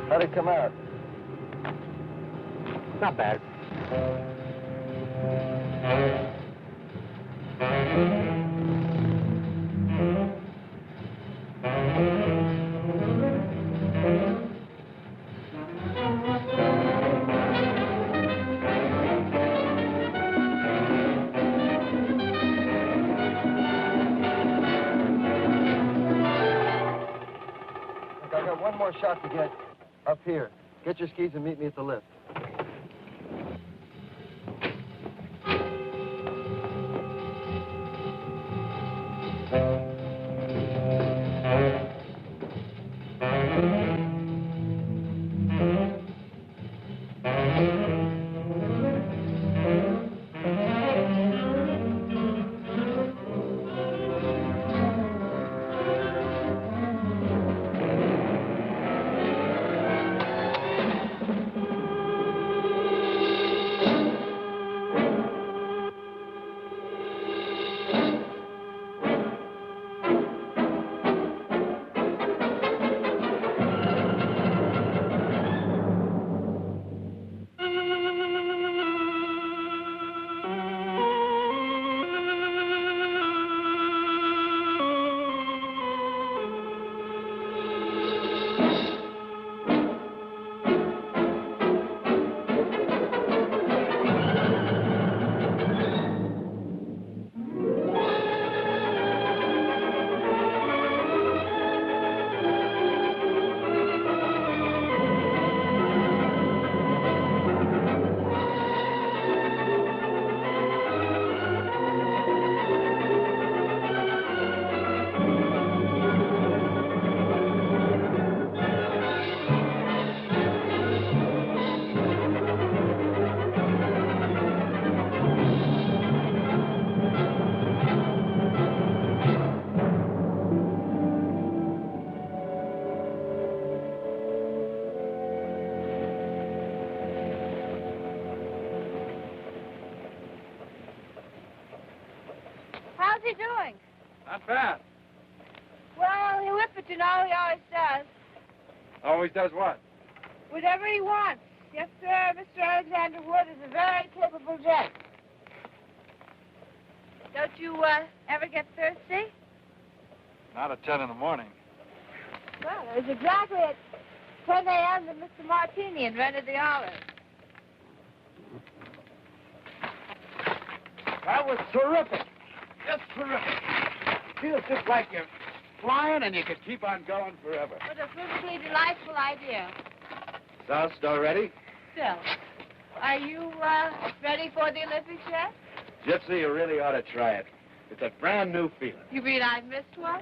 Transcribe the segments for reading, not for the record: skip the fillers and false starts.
How'd it come out? Not bad. Look, I got one more shot to get up here. Get your skis and meet me at the lift. How's he doing? Not bad. Well, he'll whip it, you know. He always does. Always does what? Whatever he wants. Yes, sir. Mr. Alexander Wood is a very capable gent. Don't you ever get thirsty? Not at 10 in the morning. Well, it was exactly at 10 a.m. that Mr. Martini invented the olive. That was terrific. Just terrific. Feels just like you're flying and you could keep on going forever. What a perfectly delightful idea. Soused already? Still, are you ready for the Olympics yet? Gypsy, you really ought to try it. It's a brand new feeling. You mean I've missed one?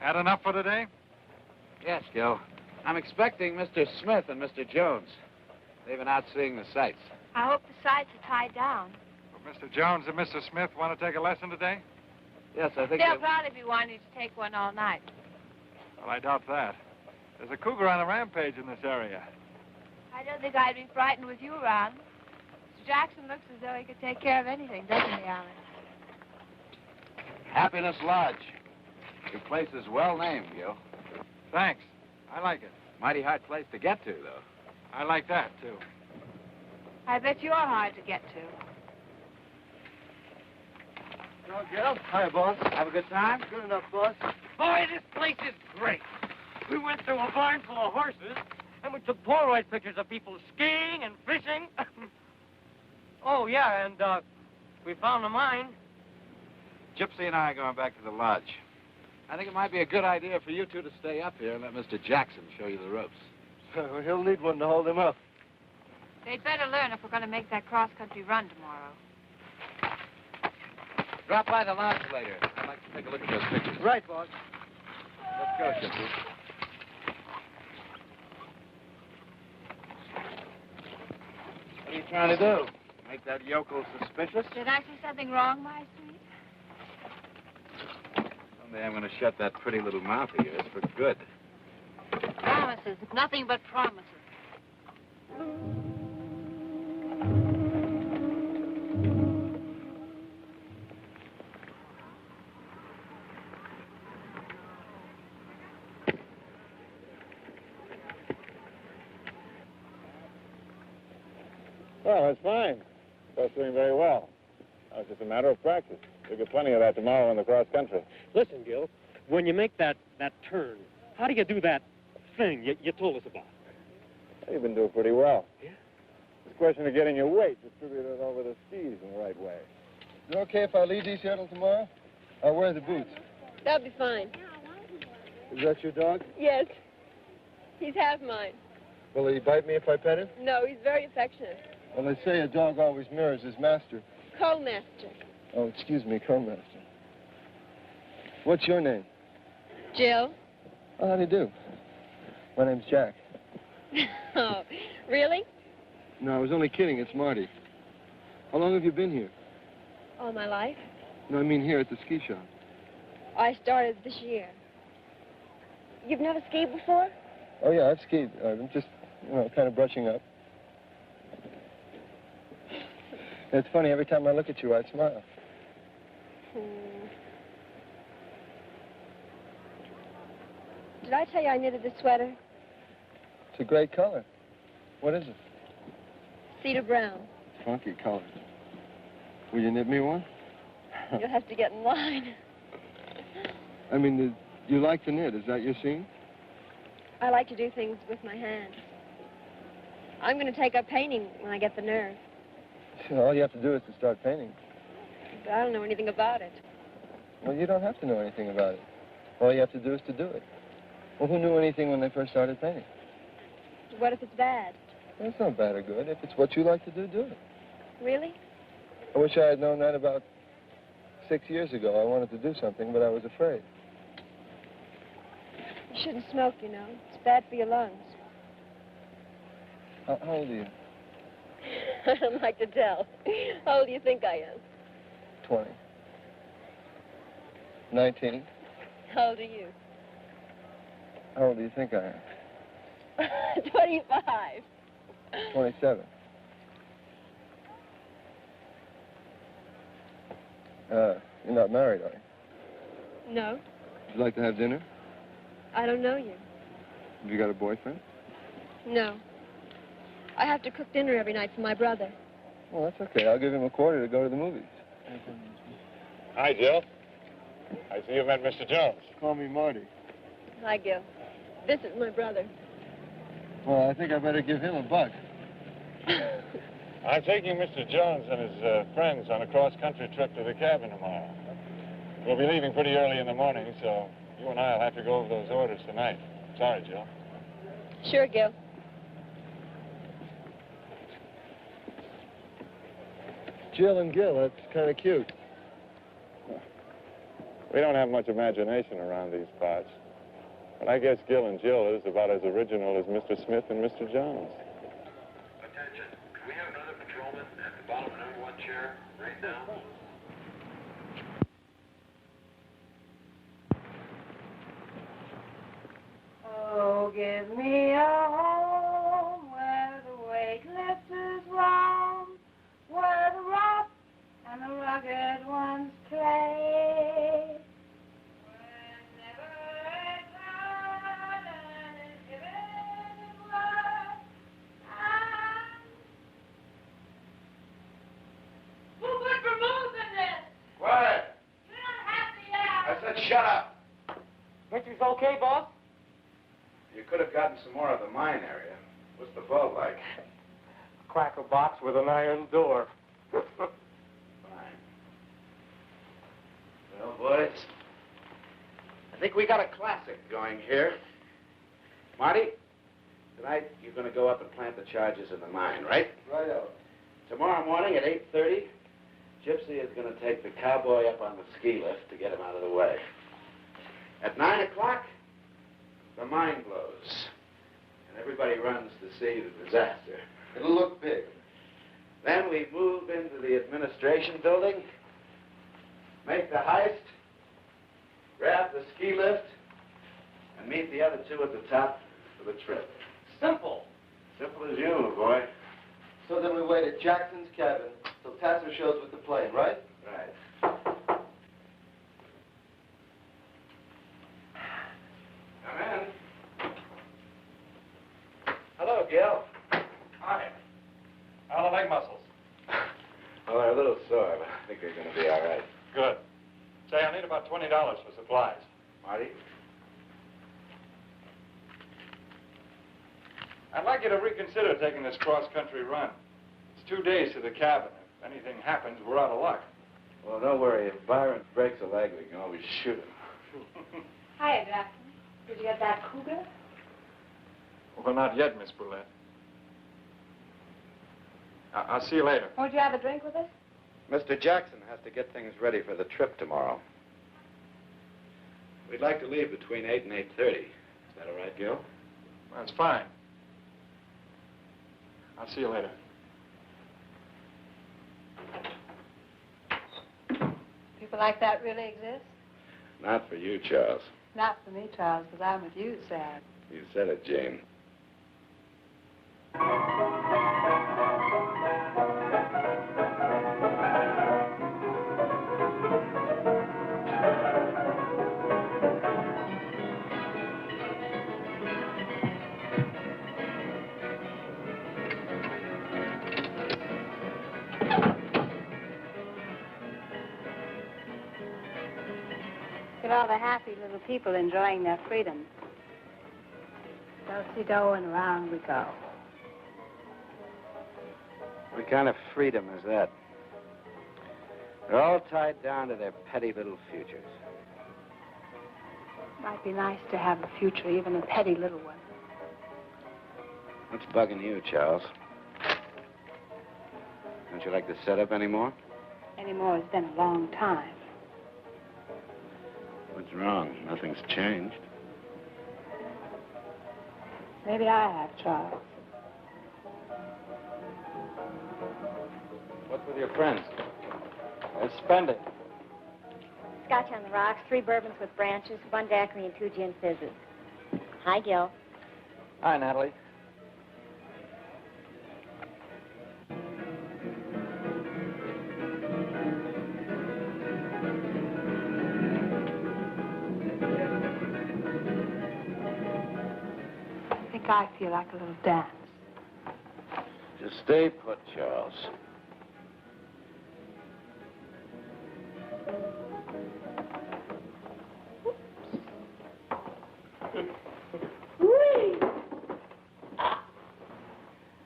Had enough for today? Yes, Gil. I'm expecting Mr. Smith and Mr. Jones. They've been out seeing the sights. I hope the sights are tied down. Well, Mr. Jones and Mr. Smith want to take a lesson today? Yes, I think They'll they... probably be wanting to take one all night. Well, I doubt that. There's a cougar on a rampage in this area. I don't think I'd be frightened with you around. Mr. Jackson looks as though he could take care of anything, doesn't he, Alan? Happiness Lodge. Your place is well named, Gil. Thanks. I like it. Mighty hard place to get to, though. I like that, too. I bet you're hard to get to. Hello, Gil. Hi, boss. Have a good time? Good enough, boss. Boy, this place is great. We went through a barn full of horses, and we took Polaroid pictures of people skiing and fishing. Oh, yeah, and we found a mine. Gypsy and I are going back to the lodge. I think it might be a good idea for you two to stay up here and let Mr. Jackson show you the ropes. He'll need one to hold him up. They'd better learn if we're going to make that cross-country run tomorrow. Drop by the lodge later. I'd like to take a look at those pictures. Right, boss. Let's go, Gypsy. What are you trying to do? Make that yokel suspicious? Did I say something wrong, my sweet? One day I'm going to shut that pretty little mouth of yours for good. Promises. Nothing but promises. Well, that's fine. Both doing very well. Now it's just a matter of practice. You'll get plenty of that tomorrow in the cross country. Listen, Gil, when you make that turn, how do you do that thing you told us about? You've been doing pretty well. Yeah? It's a question of getting your weight distributed over the skis in the right way. Is it okay if I leave these here till tomorrow? I'll wear the boots. That'll be fine. Is that your dog? Yes. He's half mine. Will he bite me if I pet him? No, he's very affectionate. Well, they say a dog always mirrors his master. Co-master. Oh, excuse me, co-master. What's your name? Jill. Oh, how do you do? My name's Jack. Oh, really? No, I was only kidding. It's Marty. How long have you been here? All my life. No, I mean here at the ski shop. I started this year. You've never skied before? Oh, yeah, I've skied. I'm just, kind of brushing up. It's funny, every time I look at you, I smile. Did I tell you I knitted this sweater? It's a great color. What is it? Cedar brown. Funky color. Will you knit me one? You'll have to get in line. I mean, you like to knit. Is that your scene? I like to do things with my hands. I'm going to take up painting when I get the nerve. All you have to do is to start painting. But I don't know anything about it. Well, you don't have to know anything about it. All you have to do is to do it. Well, who knew anything when they first started painting? What if it's bad? Well, it's not bad or good. If it's what you like to do, do it. Really? I wish I had known that about 6 years ago. I wanted to do something, but I was afraid. You shouldn't smoke, you know. It's bad for your lungs. How old are you? I don't like to tell. How old do you think I am? 20. 19. How old are you? How old do you think I am? 25. 27. You're not married, are you? No, Would you like to have dinner? I don't know you. Have you got a boyfriend? No. I have to cook dinner every night for my brother. Well, that's okay. I'll give him a quarter to go to the movies. Hi, Jill. I see you met Mr. Jones. Call me Marty. Hi, Gil. This is my brother. Well, I think I better give him a buck. I'm taking Mr. Jones and his friends on a cross-country trip to the cabin tomorrow. We'll be leaving pretty early in the morning, so you and I'll have to go over those orders tonight. Sorry, Jill. Sure, Gil. Jill and Gil, that's kind of cute. We don't have much imagination around these parts. But I guess Gil and Jill is about as original as Mr. Smith and Mr. Jones. Attention. Can we have another patrolman at the bottom of number 1 chair right now? Oh, give me a home where the weightless is warm, where the rough and the rugged ones play. Where never a cloud and is given his word, and who put vermouth in this? Quiet! You don't have to yell. I said shut up! Picture's okay, boss? You could have gotten some more of the mine area. What's the vault like? Cracker box with an iron door. Fine. Well, boys, I think we got a classic going here. Marty, tonight you're going to go up and plant the charges in the mine, right? Righto. Tomorrow morning at 8:30, Gypsy is going to take the cowboy up on the ski lift to get him out of the way. At 9 o'clock, the mine blows, and everybody runs to see the disaster. It'll look big. Then we move into the administration building, make the heist, grab the ski lift, and meet the other two at the top for the trip. Simple. Simple as you, boy. So then we wait at Jackson's cabin till Tasser shows with the plane, right? Right. Come in. Hello, Gil. Hi. How are the leg muscles? Well, they're a little sore, but I think they're going to be all right. Good. Say, I need about $20 for supplies. Marty? I'd like you to reconsider taking this cross-country run. It's 2 days to the cabin. If anything happens, we're out of luck. Well, don't worry. If Byron breaks a leg, we can always shoot him. Hiya, Jackson. Did you get that cougar? Well, not yet, Miss Boulette. I'll see you later. Won't you have a drink with us? Mr. Jackson has to get things ready for the trip tomorrow. We'd like to leave between 8 and 8:30. Is that all right, Gil? That's fine. I'll see you later. People like that really exist? Not for you, Charles. Not for me, Charles, because I'm with you, Sam. You said it, Jane. Look at all the happy little people enjoying their freedom. Do-si-do and around we go. What kind of freedom is that? They're all tied down to their petty little futures. Might be nice to have a future, even a petty little one. What's bugging you, Charles? Don't you like the setup anymore? Anymore, it's been a long time. What's wrong? Nothing's changed. Maybe I have, Charles. What's with your friends? They're spending. Scotch on the rocks, 3 bourbons with branches, 1 daiquiri and 2 gin fizzes. Hi, Gil. Hi, Natalie. I feel like a little dance. Just stay put, Charles.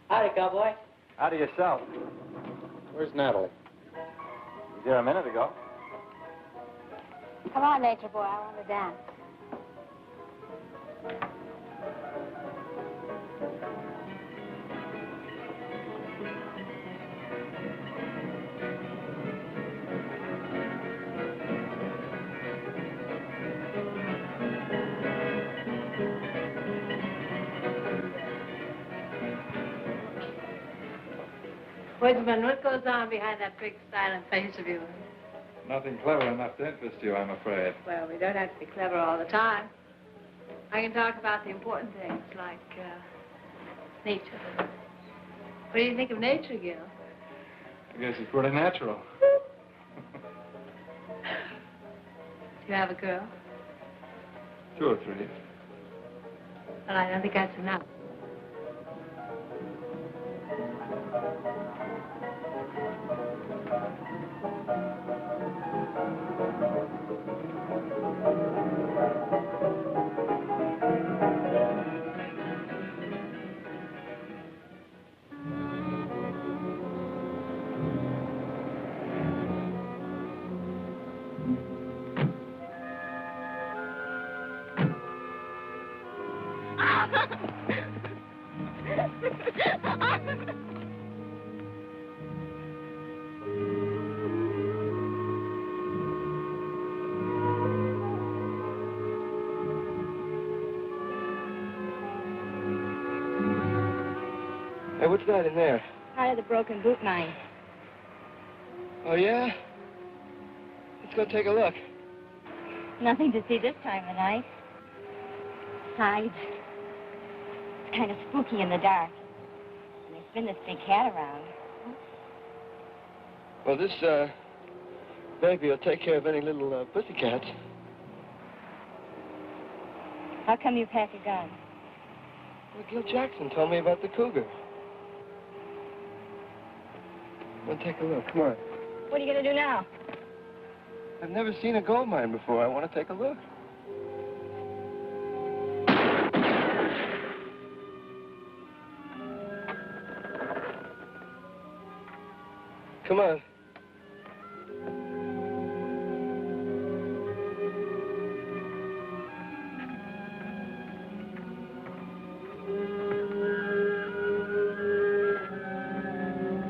Howdy, cowboy. Howdy yourself. Where's Natalie? She was here a minute ago. Come on, nature boy, I want to dance. Woodsman, what goes on behind that big silent face of yours? Nothing clever enough to interest you, I'm afraid. Well, we don't have to be clever all the time. I can talk about the important things, like nature. What do you think of nature, Gil? I guess it's pretty natural. Do you have a girl? 2 or 3. Well, I don't think that's enough. Hey, what's that in there? Part of the broken boot mine. Oh, yeah? Let's go take a look. Nothing to see this time of night. Besides, it's kind of spooky in the dark. And there's been this big cat around. Well, this, baby will take care of any little pussycats. How come you pack a gun? Well, Gil Jackson told me about the cougar. Well, take a look. Come on. What are you going to do now? I've never seen a gold mine before. I want to take a look. Come on.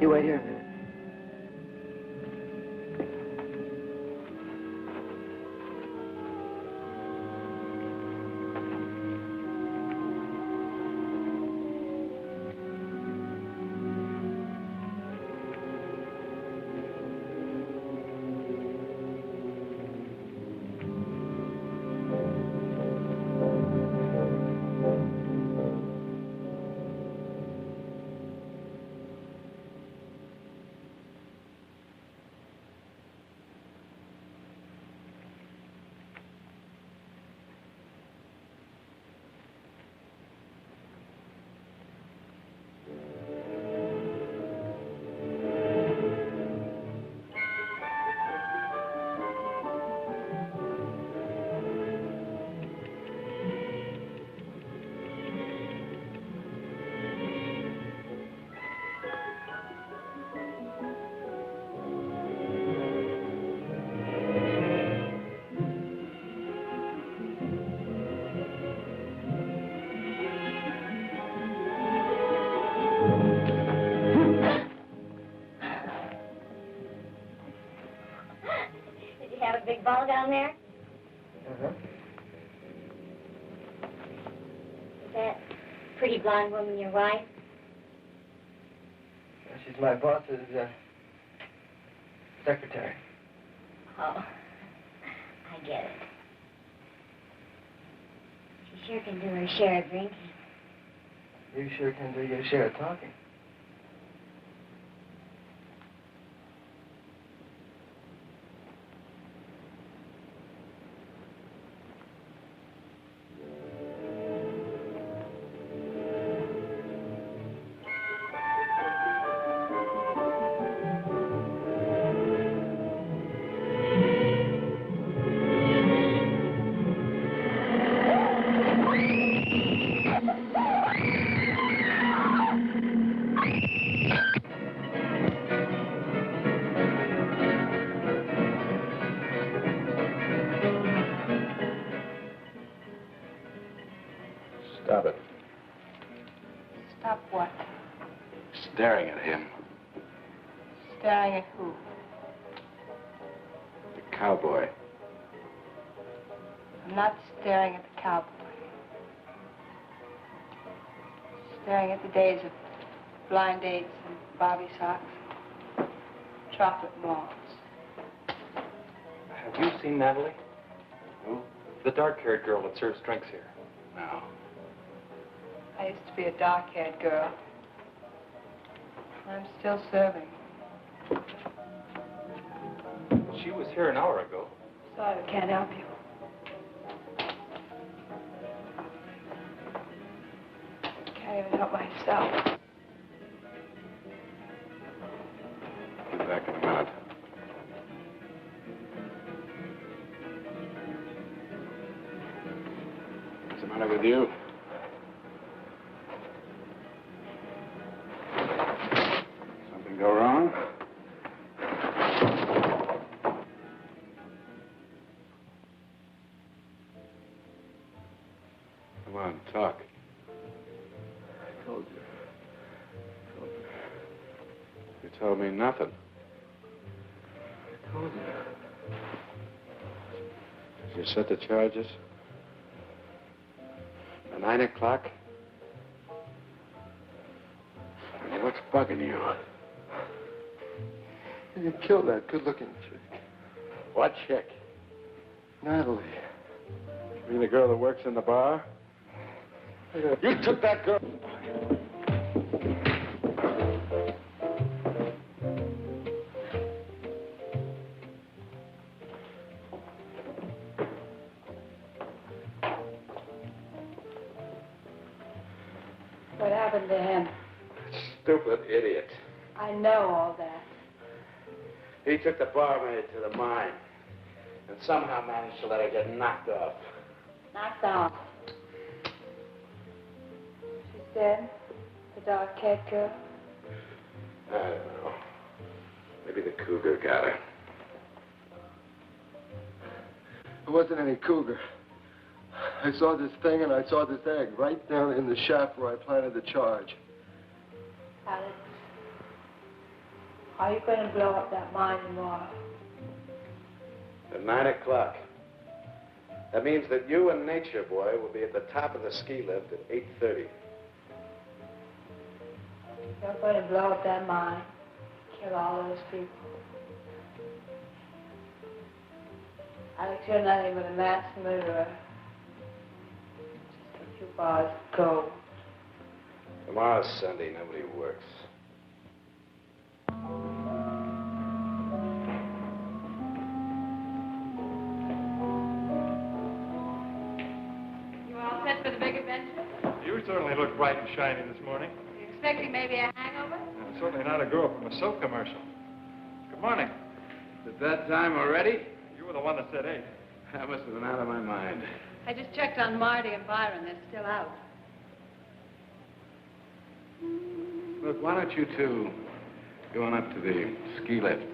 You wait here a minute. Big ball down there? Uh-huh. Is that pretty blonde woman your wife? Well, she's my boss's secretary. Oh, I get it. She sure can do her share of drinking. You sure can do your share of talking. Stop it. Stop what? Staring at him. Staring at who? The cowboy. I'm not staring at the cowboy. Staring at the days of blind dates and bobby socks, chocolate malls. Have you seen Natalie? Who? The dark-haired girl that serves drinks here. No. I used to be a dark-haired girl. I'm still serving. She was here an hour ago. Sorry, I can't help you. Can't even help myself. Be back in a minute. What's the matter with you? Something go wrong? Come on, talk. I told you. You told me nothing. I told you. Did you set the charges? At 9 o'clock? What's bugging you? You killed that good-looking chick. What chick? Natalie. You mean the girl that works in the bar? You took that girl. What happened to him? Stupid idiot. I know all that. He took the barmaid to the mine and somehow managed to let her get knocked off. Knocked off. She's dead? The dark-haired girl? I don't know. Maybe the cougar got her. It wasn't any cougar. I saw this thing and I saw this egg right down in the shaft where I planted the charge. Alex, are you going to blow up that mine tomorrow? At 9 o'clock. That means that you and Nature Boy will be at the top of the ski lift at 8:30. You're going to blow up that mine, kill all those people. Alex, you're nothing but a mass murderer. Just a few bars of gold. Tomorrow's Sunday, nobody works. You all set for the big adventure? You certainly look bright and shiny this morning. You expecting maybe a hangover? Certainly not a girl from a soap commercial. Good morning. Is it that time already? You were the one that said 8. I must have been out of my mind. I just checked on Marty and Byron. They're still out. Look, why don't you two go on up to the ski lift?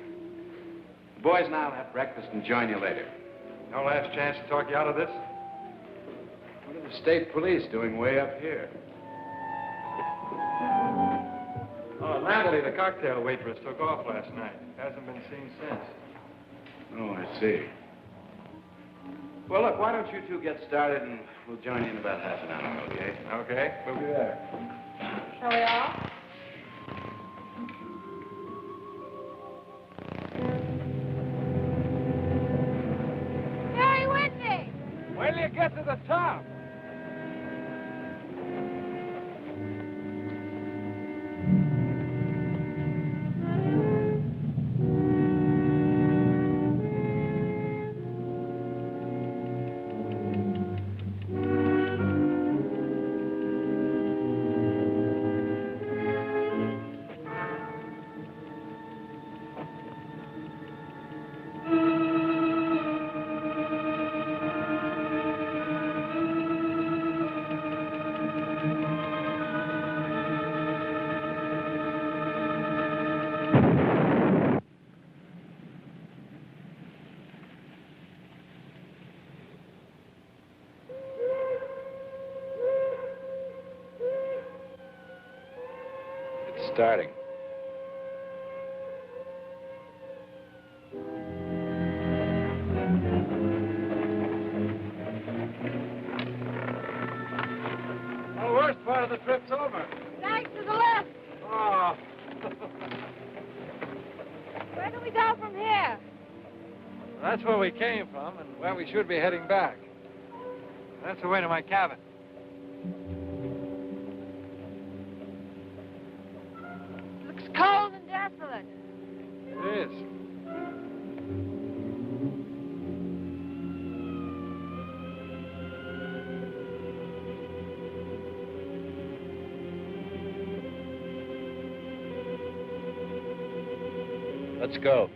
The boys and I'll have breakfast and join you later. No last chance to talk you out of this? What are the state police doing way up here? Oh, Natalie, the cocktail waitress, took off last night. Hasn't been seen since. Oh, I see. Well, look, why don't you two get started and we'll join you in about half an hour, okay? Okay, we'll be there. Shall we all? Stay with me! Wait till you get to the top. Starting. Well, the worst part of the trip's over. Thanks to the left. Oh. Where do we go from here? That's where we came from and where we should be heading back. That's the way to my cabin. Looks cold and desolate. It is. Let's go.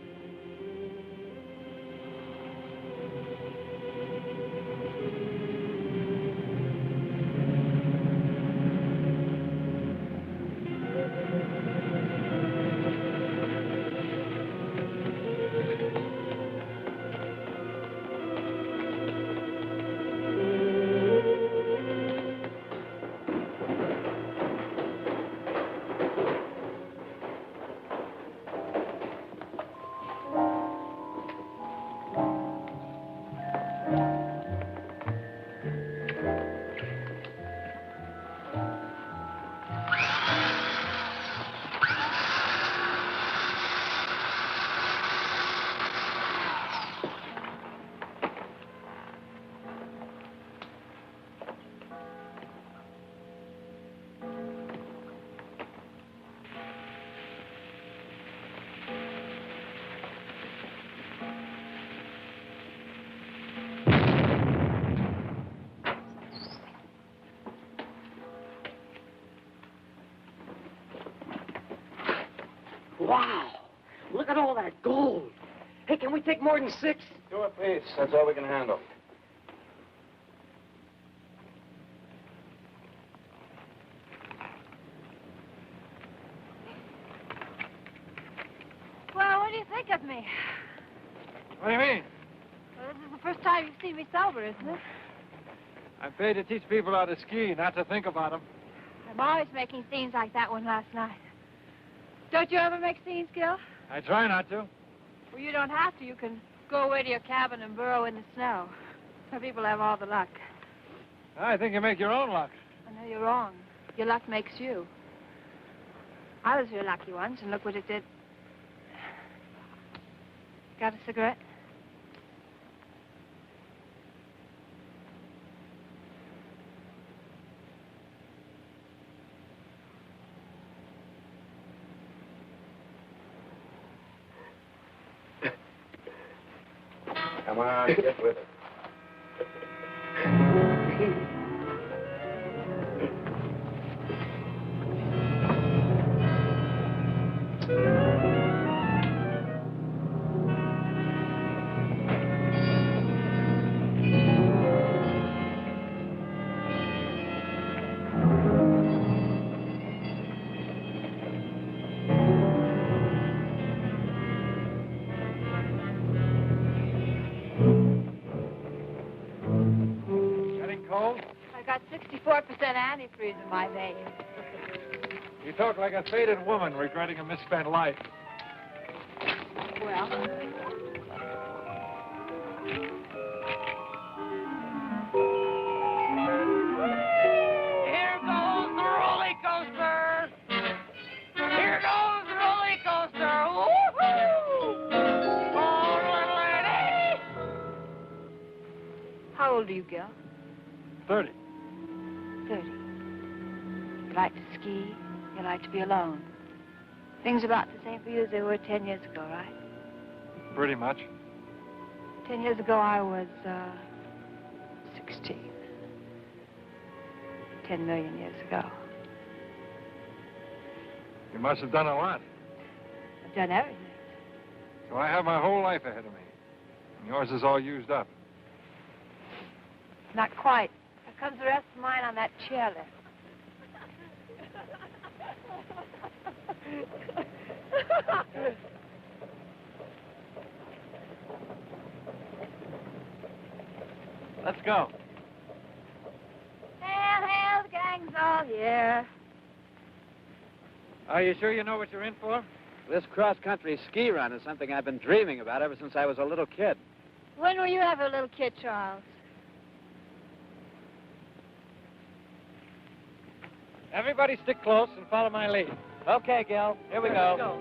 Wow! Look at all that gold. Hey, can we take more than 6? 2 apiece. That's all we can handle. Well, what do you think of me? What do you mean? Well, this is the first time you've seen me sober, isn't it? I'm paid to teach people how to ski, not to think about them. I'm always making scenes like that one last night. Don't you ever make scenes, Gil? I try not to. Well, you don't have to. You can go away to your cabin and burrow in the snow. Some people have all the luck. I think you make your own luck. I know you're wrong. Your luck makes you. I was real lucky once, and look what it did. Got a cigarette? Come on, get with it. I got 64% antifreeze in my veins. You talk like a faded woman regretting a misspent life. Well, Here goes the roller coaster. Here goes the roller coaster. Woohoo! Oh, little lady. how old are you, Gil? 30. 30. You like to ski. You like to be alone. Things about the same for you as they were 10 years ago, right? Pretty much. 10 years ago, I was, 16. 10 million years ago. You must have done a lot. I've done everything. So I have my whole life ahead of me. And yours is all used up. Not quite. There comes the rest of mine on that chairlift. Let's go. Hail, hail, the gang's all here. Are you sure you know what you're in for? This cross-country ski run is something I've been dreaming about ever since I was a little kid. When were you ever a little kid, Charles? Everybody stick close and follow my lead. Okay, Gil. Here we go.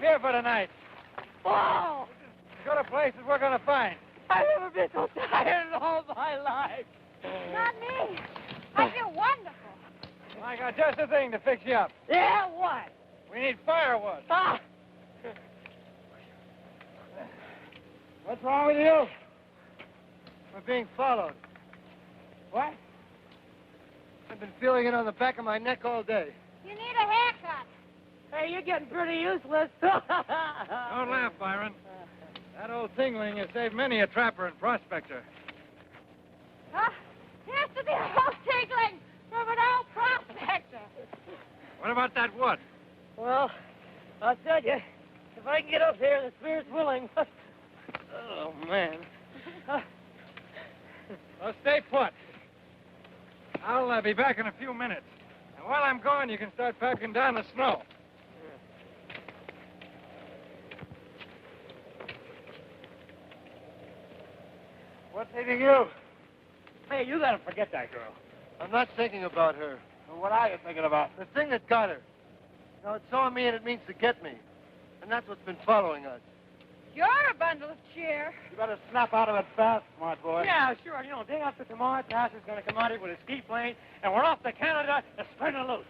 Here for tonight. Wow! Go to places we're gonna find. I've never been so tired in all my life. Not me. I feel wonderful. I got just the thing to fix you up. Yeah, what? We need firewood. Ah! What's wrong with you? We're being followed. What? I've been feeling it on the back of my neck all day. You need a haircut. Hey, you're getting pretty useless. Don't laugh, Byron. That old tingling has saved many a trapper and prospector. Huh? Has to be a old tingling from an old prospector. What about that wood? Well, I'll tell you, if I can get up there, the spirit's willing. Oh, man. Well, stay put. I'll be back in a few minutes. And while I'm gone, you can start packing down the snow. What's eating you? Hey, you gotta forget that girl. I'm not thinking about her. Well, what are you thinking about? The thing that got her. Now, it's saw me and it means to get me. And that's what's been following us. You're a bundle of cheer. You better snap out of it fast, smart boy. Yeah, sure. You know, day after tomorrow, Carras is going to come out here with a ski plane, and we're off to Canada to spread it loose.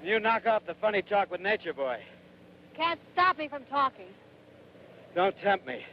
You knock off the funny talk with nature, boy. Can't stop me from talking. Don't tempt me.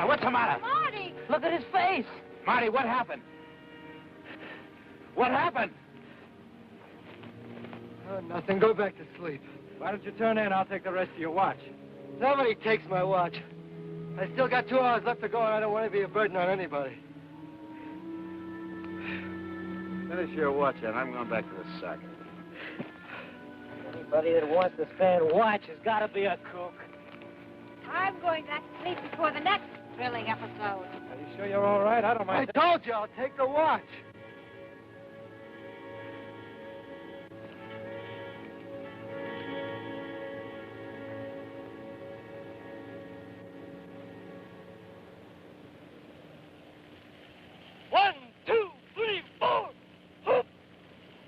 What's the matter? Marty! Look at his face. Marty, what happened? What happened? Oh, nothing. Go back to sleep. Why don't you turn in? I'll take the rest of your watch. Somebody takes my watch. I still got 2 hours left to go, and I don't want to be a burden on anybody. Finish your watch, and I'm going back to the sack. Anybody that wants to spend watch has got to be a kook. I'm going back to sleep before the next thrilling episode. Are you sure you're all right? I don't mind. I told you I'll take the watch. One, two, three, four. Hoop.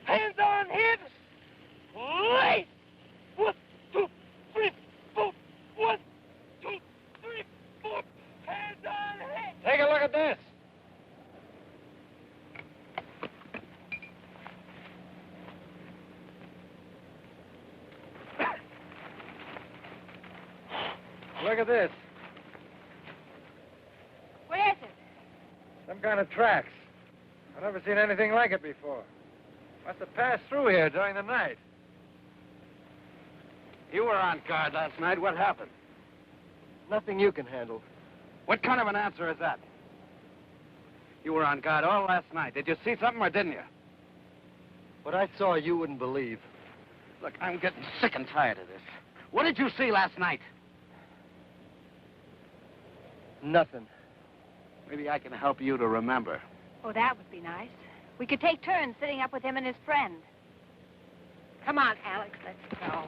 Hands on hips. Place. 1, 2, 3, 4. 1, 2, 3, 4. Hands on hips. Take a look at this. Look at this. What is it? Some kind of tracks. I've never seen anything like it before. Must have passed through here during the night. You were on guard last night. What happened? Nothing you can handle. What kind of an answer is that? You were on guard all last night. Did you see something or didn't you? What I saw, you wouldn't believe. Look, I'm getting sick and tired of this. What did you see last night? Nothing. Maybe I can help you to remember. Oh, that would be nice. We could take turns sitting up with him and his friend. Come on, Alex, let's go.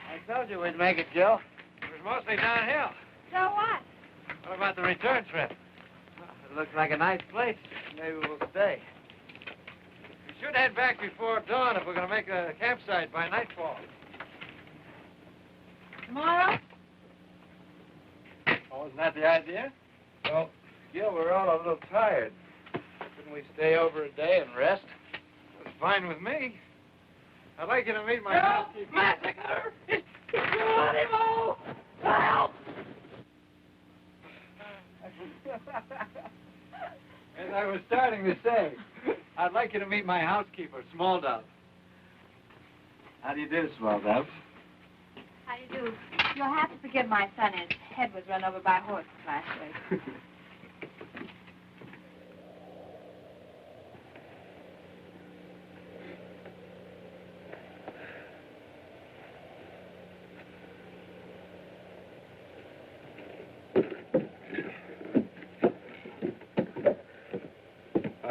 I told you we'd make it, Joe. It was mostly downhill. So what? What about the return trip? Well, it looks like a nice place. Maybe we'll stay. We should head back before dawn if we're going to make a campsite by nightfall. Tomorrow? Oh, isn't that the idea? Well, Gil, we're all a little tired. Couldn't we stay over a day and rest? That's fine with me. I'd like you to meet my housekeeper. Massacre! It's animal! Help! As I was starting to say, I'd like you to meet my housekeeper, Small Dove. How do you do, Small Dove? How do you do? You'll have to forgive my son. His head was run over by a horse last week.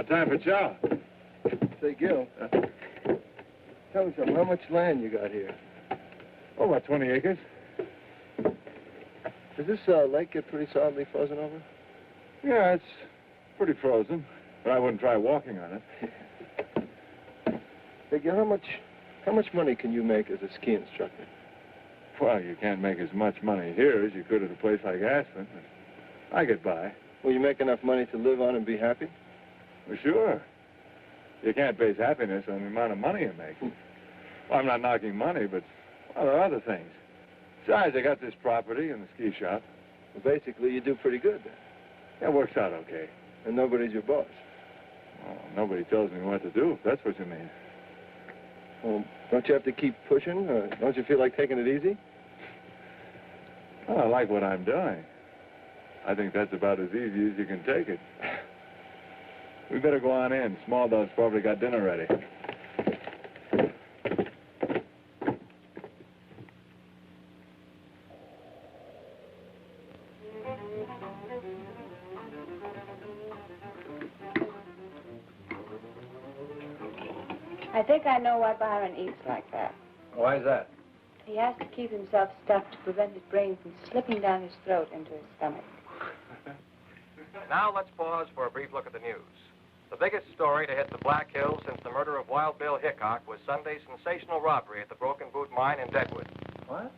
Time for chow. Say, Gil, tell me something. How much land you got here? Oh, about 20 acres. Does this lake get pretty solidly frozen over? Yeah, it's pretty frozen, but I wouldn't try walking on it. Say, Gil, how much money can you make as a ski instructor? Well, you can't make as much money here as you could at a place like Aspen, but I get by. Will you make enough money to live on and be happy? Well, sure. You can't base happiness on the amount of money you make. Well, I'm not knocking money, but well, there are other things. Besides, I got this property and the ski shop. Well, basically, you do pretty good then. Yeah, it works out okay. And nobody's your boss. Well, nobody tells me what to do, if that's what you mean. Well, don't you have to keep pushing? Don't you feel like taking it easy? Well, I like what I'm doing. I think that's about as easy as you can take it. We better go on in. Small Dove's probably got dinner ready. I think I know why Byron eats like that. Why is that? He has to keep himself stuffed to prevent his brain from slipping down his throat into his stomach. Now let's pause for a brief look at the news. The biggest story to hit the Black Hills since the murder of Wild Bill Hickok was Sunday's sensational robbery at the Broken Boot Mine in Deadwood. What?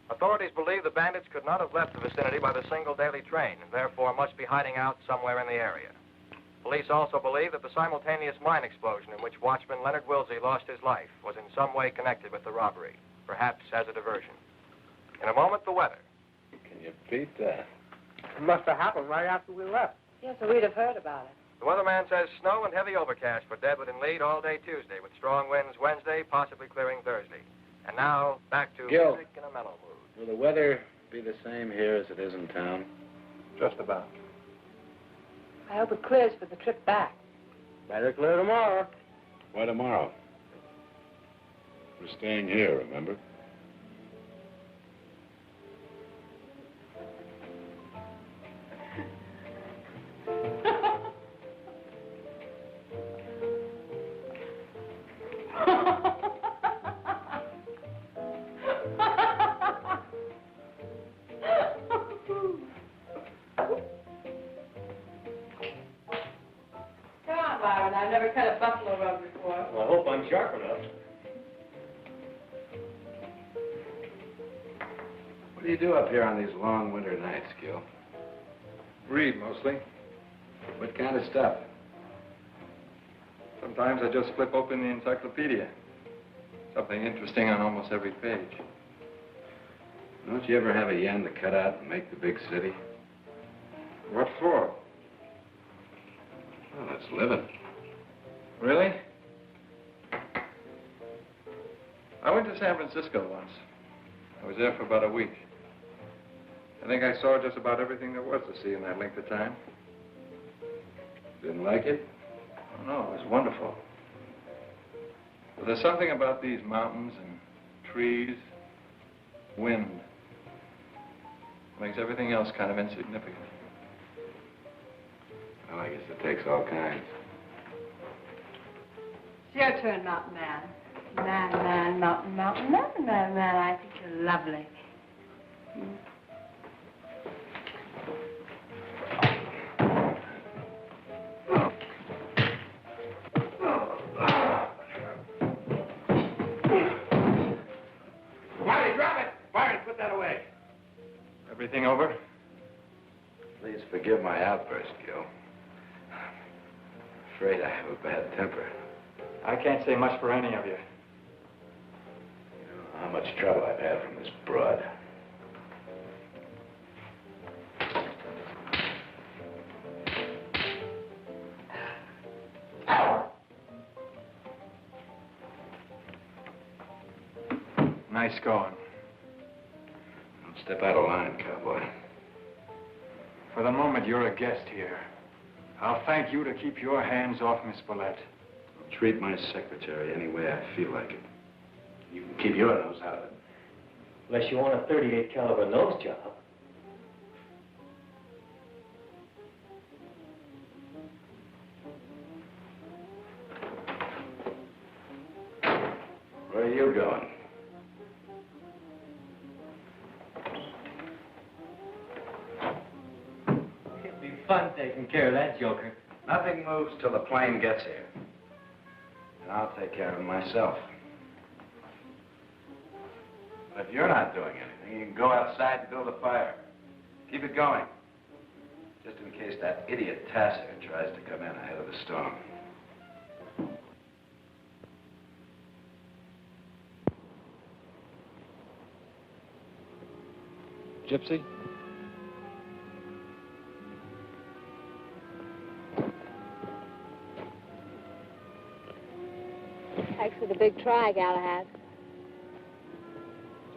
Authorities believe the bandits could not have left the vicinity by the single daily train, and therefore must be hiding out somewhere in the area. Police also believe that the simultaneous mine explosion in which watchman Leonard Wilsey lost his life was in some way connected with the robbery, perhaps as a diversion. In a moment, the weather. Can you beat that? It must have happened right after we left. Yes, so we'd have heard about it. The weatherman says snow and heavy overcast for Deadwood and Lead all day Tuesday, with strong winds Wednesday, possibly clearing Thursday. And now, back to Gil. music in a mellow mood. Will the weather be the same here as it is in town? Just about. I hope it clears for the trip back. Better clear tomorrow. Why tomorrow? We're staying here, remember? I've never cut a buffalo rug before. Well, I hope I'm sharp enough. What are you do up here on these long winter nights, Gil? Read, mostly. What kind of stuff? Sometimes I just flip open the encyclopedia. Something interesting on almost every page. Don't you ever have a yen to cut out and make the big city? What for? Well, it's living. Really? I went to San Francisco once. I was there for about a week. I think I saw just about everything there was to see in that length of time. Didn't like it? Oh, no, it was wonderful. But there's something about these mountains and trees, wind, makes everything else kind of insignificant. Well, I guess it takes all kinds. It's your turn, Mountain Man. Man, mountain, man. I think you're lovely. Marty, drop it! Marty, put that away. Everything over? Please forgive my outburst, Gil. I'm afraid I have a bad temper. I can't say much for any of you. You know how much trouble I've had from this broad. Nice going. Don't step out of line, cowboy. For the moment, you're a guest here. I'll thank you to keep your hands off Miss Follett. I'll treat my secretary any way I feel like it. You can keep your nose out of it. Unless you want a 38 caliber nose job. Where are you going? It'll be fun taking care of that joker. Nothing moves till the plane gets here. And I'll take care of him myself. But if you're not doing anything, you can go outside and build a fire. Keep it going. Just in case that idiot Tasser tries to come in ahead of the storm. Gypsy? Thanks for the big try, Galahad.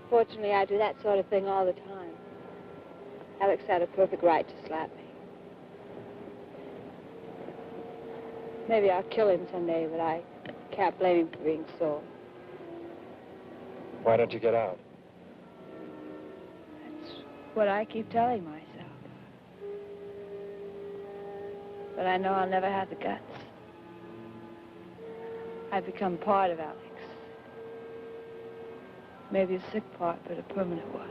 Fortunately, I do that sort of thing all the time. Alex had a perfect right to slap me. Maybe I'll kill him someday, but I can't blame him for being sore. Why don't you get out? That's what I keep telling myself. But I know I'll never have the guts. I've become part of Alex. Maybe a sick part, but a permanent one.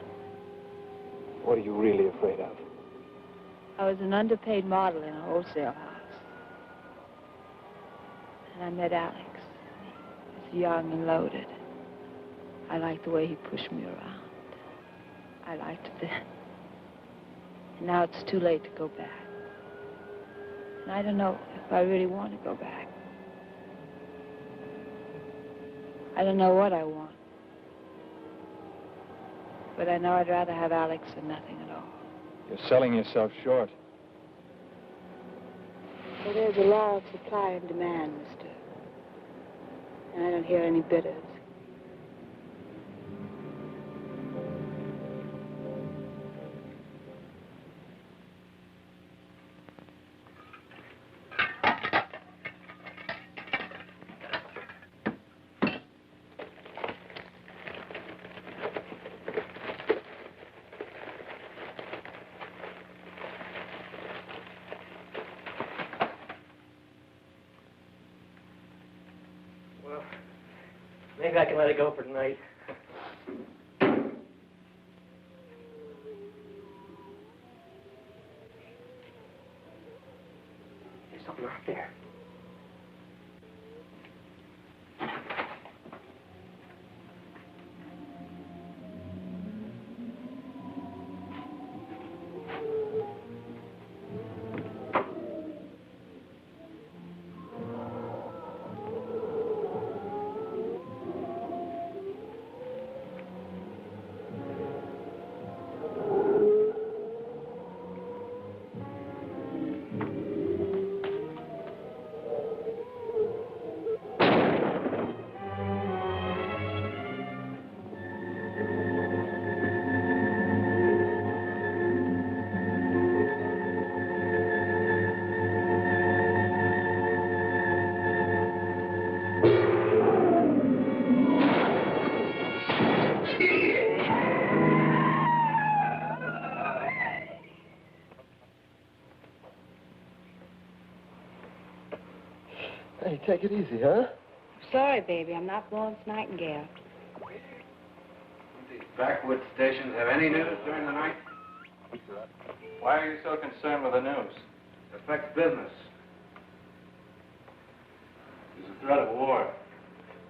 What are you really afraid of? I was an underpaid model in a wholesale house. And I met Alex. He was young and loaded. I liked the way he pushed me around. I liked it then. And now it's too late to go back. And I don't know if I really want to go back. I don't know what I want. But I know I'd rather have Alex than nothing at all. You're selling yourself short. Well, there's a law of supply and demand, mister. And I don't hear any bidders. Maybe I can let it go for tonight. There's something out there. Hey, take it easy, huh? Sorry, baby. I'm not Florence Nightingale. Don't these backwoods stations have any news during the night? Why are you so concerned with the news? It affects business. There's a threat of war.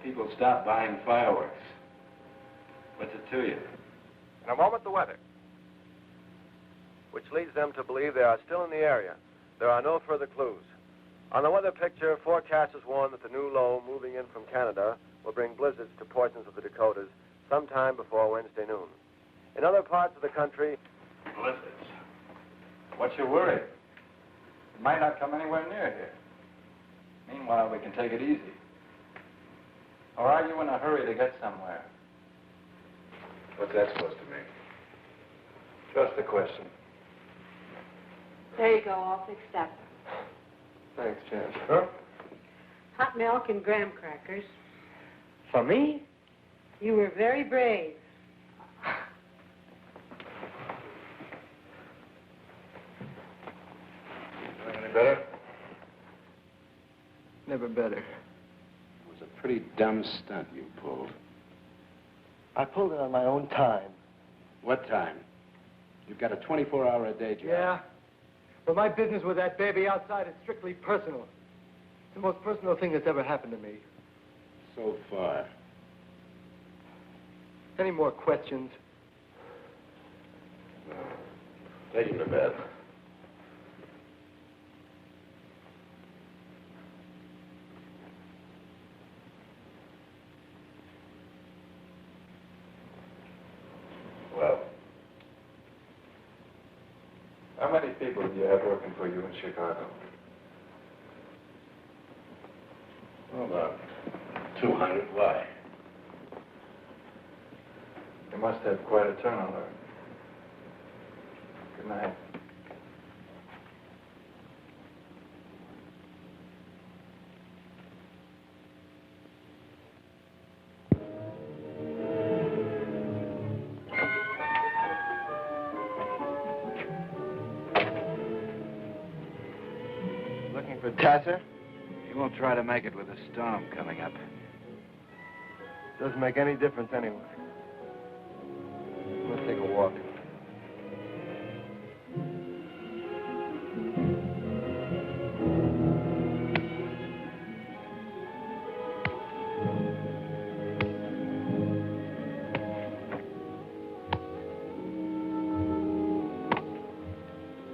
People stop buying fireworks. What's it to you? In a moment, the weather, which leads them to believe they are still in the area. There are no further clues. On the weather picture, forecasters warn that the new low moving in from Canada will bring blizzards to portions of the Dakotas sometime before Wednesday noon. In other parts of the country, Blizzards. what's your worry? It might not come anywhere near here. Meanwhile, we can take it easy. Or are you in a hurry to get somewhere? What's that supposed to mean? Just a question. There you go, all fixed up. Thanks, Jan. Huh? Hot milk and graham crackers. For me? You were very brave. Feeling any better? Never better. It was a pretty dumb stunt you pulled. I pulled it on my own time. What time? You've got a 24-hour-a-day job. Yeah? But my business with that baby outside is strictly personal. It's the most personal thing that's ever happened to me. So far. Any more questions? Take him to bed. Well, how many people do you have working for you in Chicago? Well, about 200. Why? You must have quite a turnover. Good night. Looking for Tassa? You won't try to make it with a storm coming up. Doesn't make any difference anyway. Let's take a walk.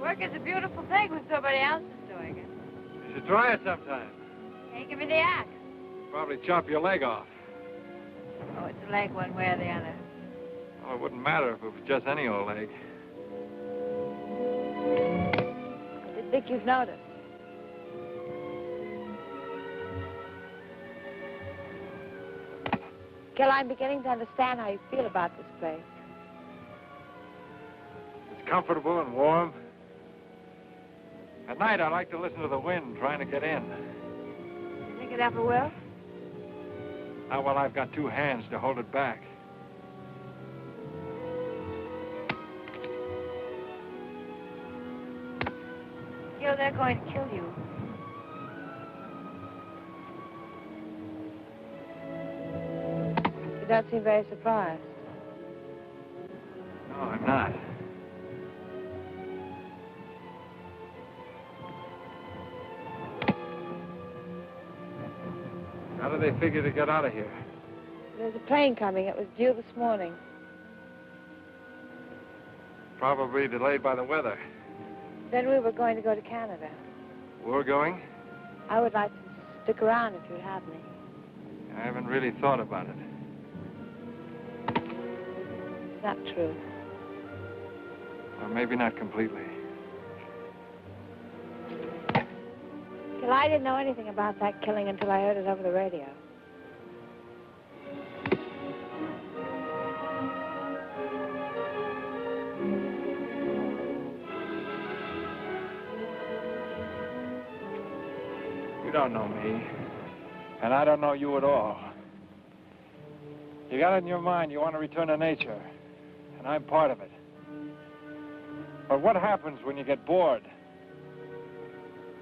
Work is a beautiful thing when somebody else is doing it. You should try it sometime. Hey, give me the axe. Probably chop your leg off. Oh, it's a leg one way or the other. Well, it wouldn't matter if it was just any old leg. I didn't think you'd notice. Gil, I'm beginning to understand how you feel about this place. It's comfortable and warm. At night, I like to listen to the wind trying to get in. You think it ever will? Not while I've got two hands to hold it back. Gil, they're going to kill you. You don't seem very surprised. No, I'm not. How do they figure to get out of here? There's a plane coming. It was due this morning. Probably delayed by the weather. Then we were going to go to Canada. We're going? I would like to stick around if you'd have me. I haven't really thought about it. Not true. Or maybe not completely. Gil, I didn't know anything about that killing until I heard it over the radio. You don't know me, and I don't know you at all. You got it in your mind you want to return to nature, and I'm part of it. But what happens when you get bored?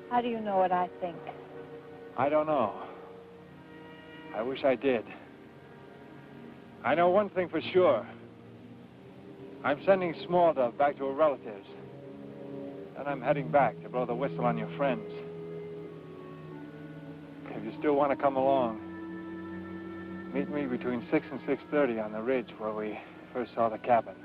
How do you know what I think? I don't know. I wish I did. I know one thing for sure. I'm sending Small Dove back to her relatives. Then I'm heading back to blow the whistle on your friends. If you still want to come along, meet me between 6 and 6:30 on the ridge where we first saw the cabin.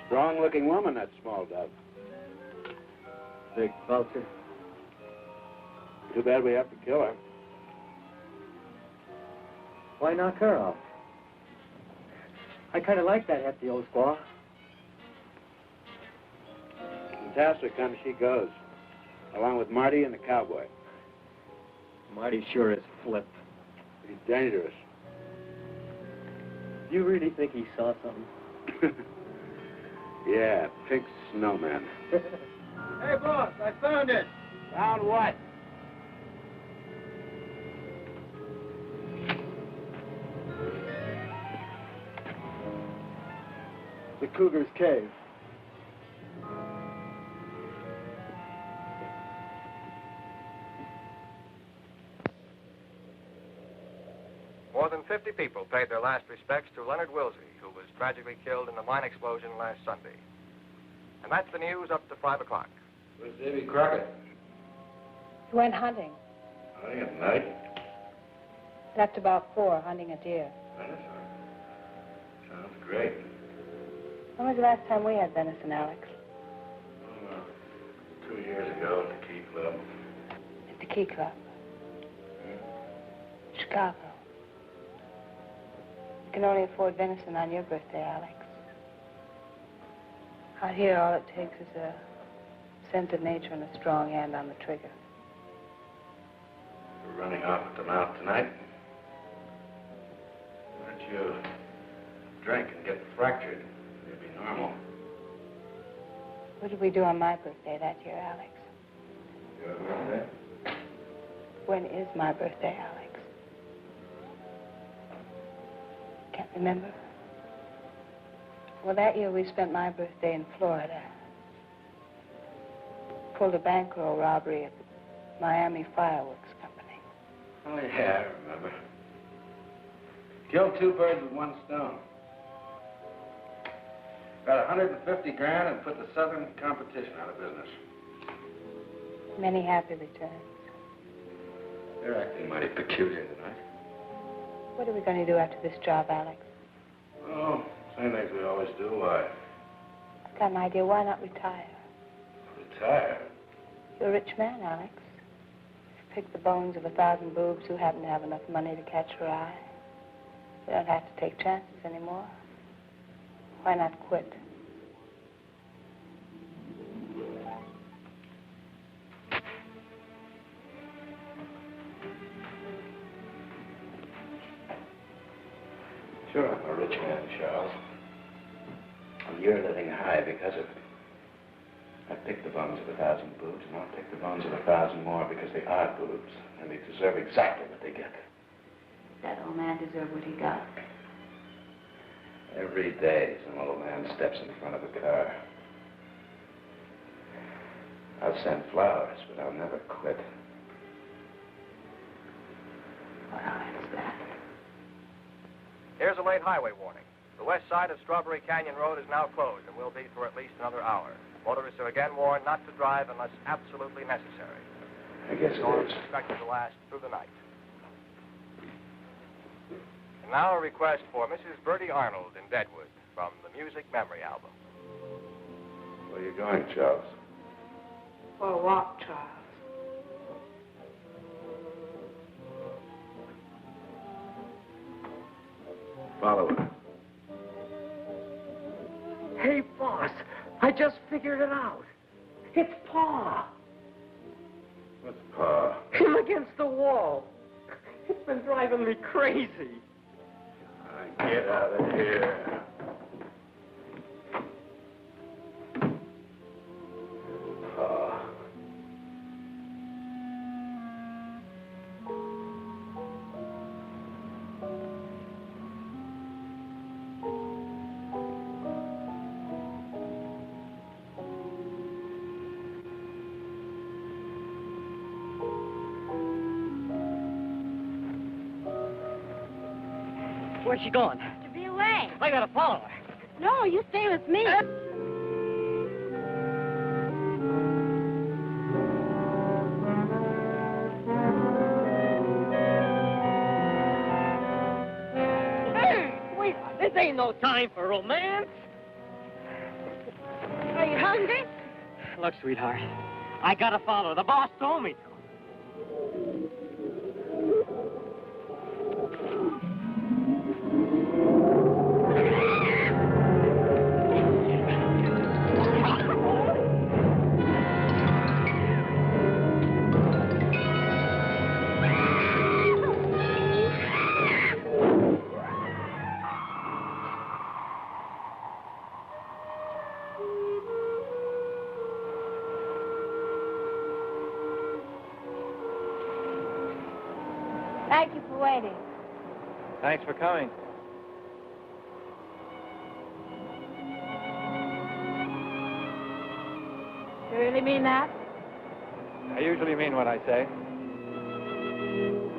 Strong-looking woman, that Small Dove. Big vulture. Too bad we have to kill her. Why knock her off? I kind of like that hefty old squaw. Fantastic comes she goes, along with Marty and the cowboy. Marty sure is flip. He's dangerous. Do you really think he saw something? Yeah, pink snowman. Hey, boss, I found it. Found what? The Cougar's cave. More than 50 people paid their last respects to Leonard Wilsey, who was tragically killed in the mine explosion last Sunday. And that's the news up to 5 o'clock. Where's Davy Crockett? He went hunting. Hunting at night? Left about 4, hunting a deer. Venison? Sounds great. When was the last time we had venison, Alex? Oh, 2 years ago at the Key Club. At the Key Club. Chicago. You can only afford venison on your birthday, Alex. Out here, all it takes is a sense of nature and a strong hand on the trigger. We're running off at the mouth tonight. Why don't you drink and get fractured? It'd be normal. What did we do on my birthday that year, Alex? Your birthday? When is my birthday, Alex? Can't remember. Well, that year we spent my birthday in Florida. Pulled a bankroll robbery at the Miami Fireworks Company. Oh, yeah, I remember. Killed 2 birds with 1 stone. Got 150 grand and put the Southern competition out of business. Many happy returns. You're acting mighty peculiar tonight. What are we going to do after this job, Alex? Oh, same things we always do. Why? I've got an idea. Why not retire? Retire? You're a rich man, Alex. Pick the bones of 1,000 boobs who happen to have enough money to catch your eye. You don't have to take chances anymore. Why not quit? Sure, I'm a rich man, Charles. And you're living high because of it. I picked the bones of 1,000 boobs, and I'll pick the bones of 1,000 more because they are boobs, and they deserve exactly what they get. That old man deserved what he got. Every day, some old man steps in front of a car. I'll send flowers, but I'll never quit. Well, that's that. Here's a late highway warning. The west side of Strawberry Canyon Road is now closed and will be for at least another hour. Motorists are again warned not to drive unless absolutely necessary. I guess The storm it is is. expected to last through the night. And now a request for Mrs. Bertie Arnold in Deadwood from the Music Memory Album. Where are you going, Charles? For a walk, Charles. Follow her. Hey, boss, I just figured it out. It's Pa. What's Pa? Him against the wall. It's been driving me crazy. Get out of here. Pa. Where's she going? To be away. I gotta follow her. No, you stay with me. Hey, wait, this ain't no time for romance. Are you hungry? Look, sweetheart, I gotta follow her. The boss told me to. Thank you for waiting. Thanks for coming. You really mean that? I usually mean what I say.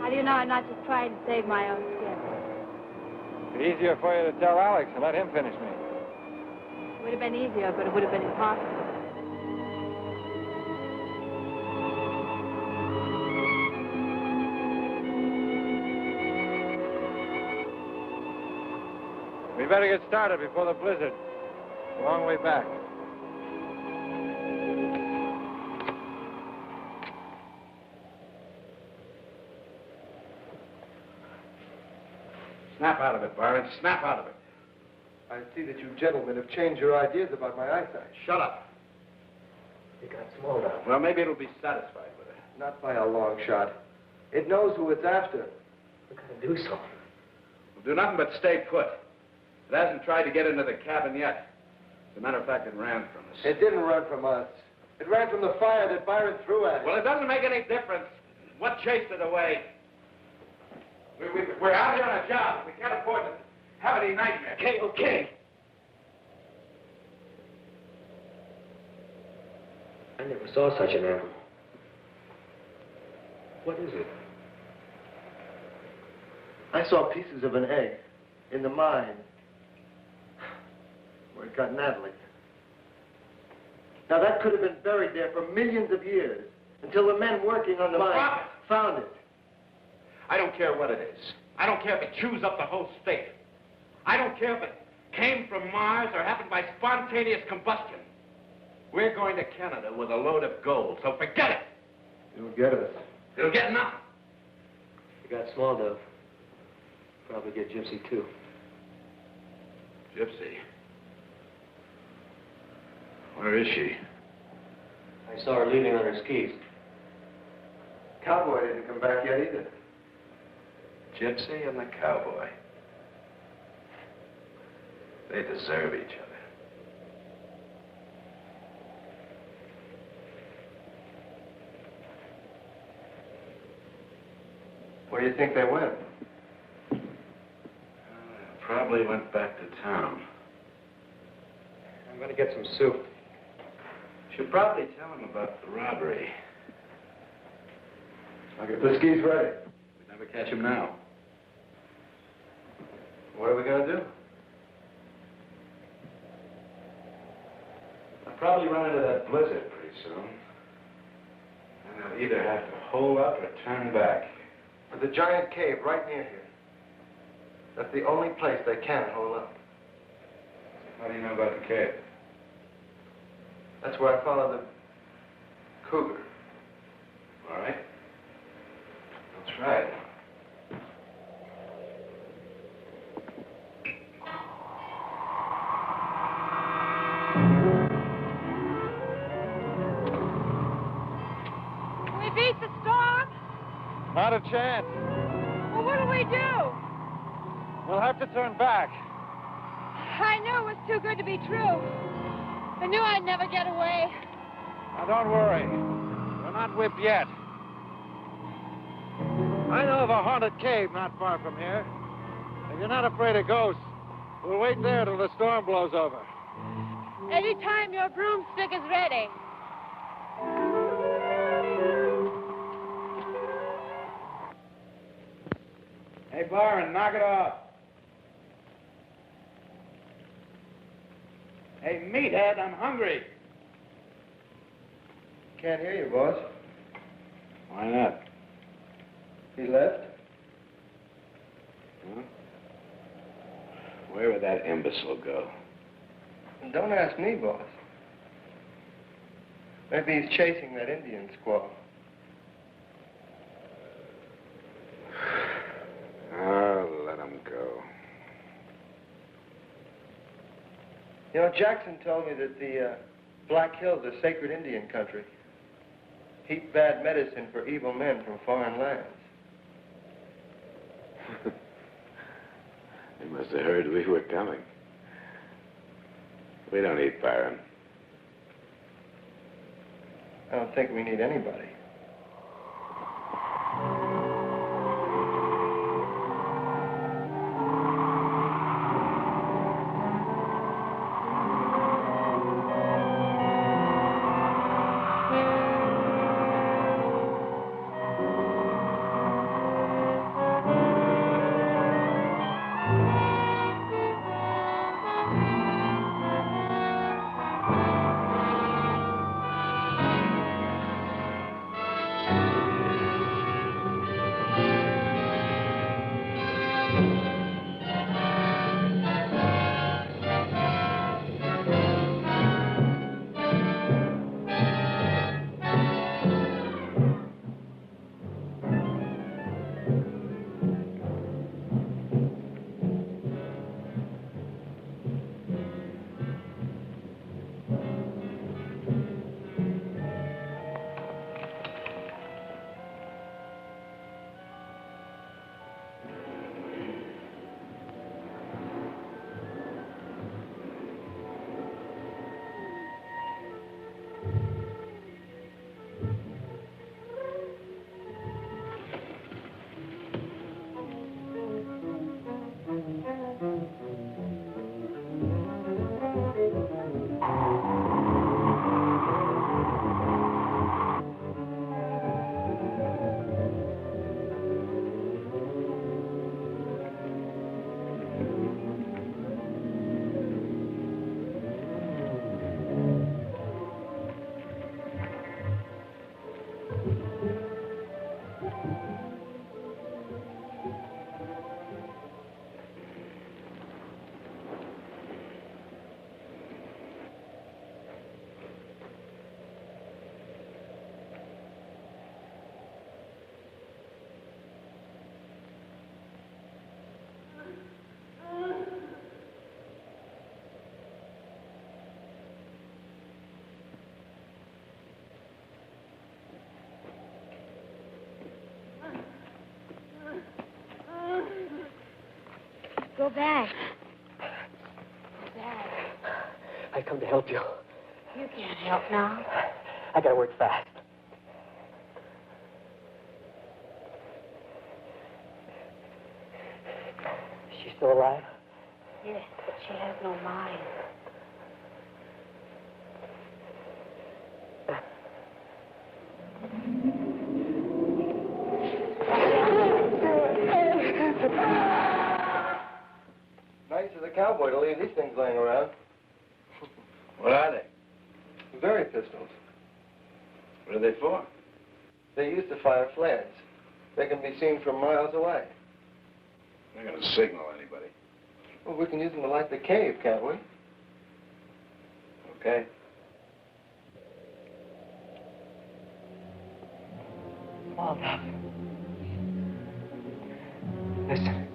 How do you know I'm not just trying to save my own skin? It's easier for you to tell Alex and let him finish me. It would have been easier, but it would have been impossible. We better get started before the blizzard. It's a long way back. Snap out of it, Byron. Snap out of it. I see that you gentlemen have changed your ideas about my eyesight. Shut up. It got small now. Well, maybe it'll be satisfied with it. Not by a long shot. It knows who it's after. We're gonna do something. We'll do nothing but stay put. It hasn't tried to get into the cabin yet. As a matter of fact, it ran from us. It didn't run from us. It ran from the fire that Byron threw at it. Well, it doesn't make any difference. What chased it away? We're out here on a job. We can't afford to have any nightmares. Okay, okay. I never saw such an animal. What is it? I saw pieces of an egg in the mine where it got Natalie. Now, that could have been buried there for millions of years until the men working on the mine found it. I don't care what it is. I don't care if it chews up the whole state. I don't care if it came from Mars or happened by spontaneous combustion. We're going to Canada with a load of gold, so forget it. It'll get us. It'll get nothing. You got small, Dove. Probably get Gypsy, too. Gypsy? Where is she? I saw her leaving on her skis. Cowboy didn't come back yet either. Gypsy and the cowboy. They deserve each other. Where do you think they went? Probably went back to town. I'm going to get some soup. Should probably tell him about the robbery. I'll get the skis ready. We'd never catch him now. What are we going to do? I'll probably run into that blizzard pretty soon. And I'll either have to hole up or turn back. There's a giant cave right near here. That's the only place they can hole up. How do you know about the cave? That's where I followed the cougar. All right. I'll try it. We beat Not a chance. Well, what'll we do? We'll have to turn back. I knew it was too good to be true. I knew I'd never get away. Now, don't worry. We're not whipped yet. I know of a haunted cave not far from here. If you're not afraid of ghosts, we'll wait there till the storm blows over. Anytime your broomstick is ready. Hey, Byron, knock it off. Hey, meathead, I'm hungry. Can't hear you, boss. Why not? He left? Huh? Where would that imbecile go? Don't ask me, boss. Maybe he's chasing that Indian squaw. Oh, let him go. You know, Jackson told me that the Black Hills are sacred Indian country. Heap bad medicine for evil men from foreign lands. They must have heard we were coming. We don't eat Byron. I don't think we need anybody. Go back. Go back. I come to help you. You can't help now. I gotta work fast. She's still alive? Yes, but she has no mind. Nice of the cowboy to leave these things laying around. What are they? Very pistols. What are they for? They used to fire flares. They can be seen from miles away. They're going to signal anybody. Well, we can use them to light the cave, can't we? Okay. Walter. Listen.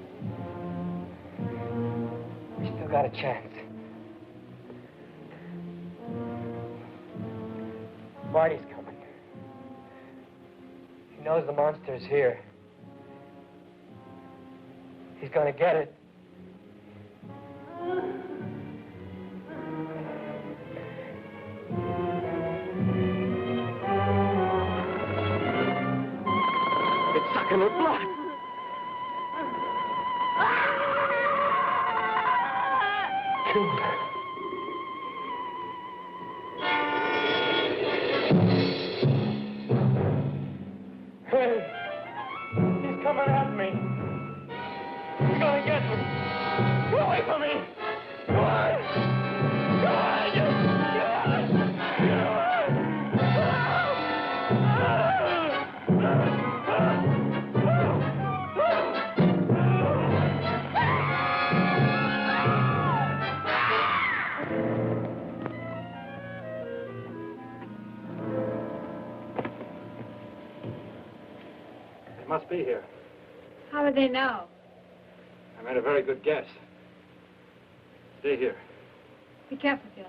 We still got a chance. Marty's coming. knows the monster's here. He's gonna get it. It's sucking her blood. Hey, he's coming at me. He's gonna get me. Get away from me. Come on. Come on. Get It must be here. How would they know? I made a very good guess. Stay here. Be careful, Joe.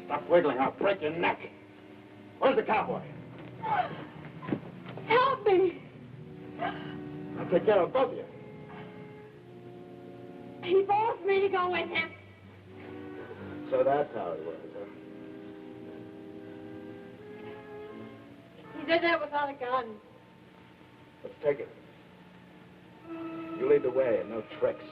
Stop wiggling, I'll break your neck. Where's the cowboy? Help me! I'll take care of both of you. He forced me to go with him. So that's how it was, huh? He did that without a gun. Let's take it. You lead the way and no tricks.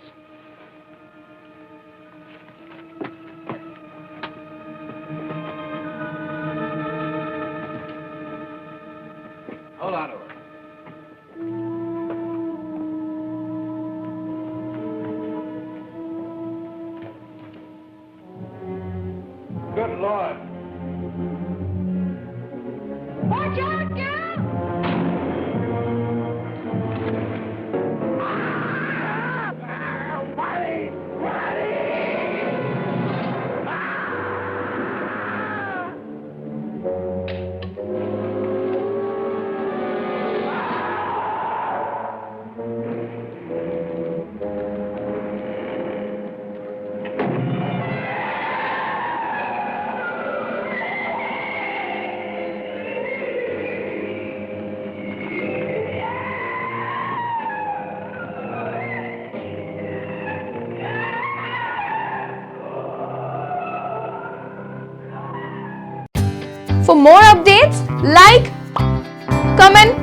Hold on to her. Good Lord. Watch out, girl! For more updates, like, comment,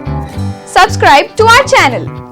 subscribe to our channel.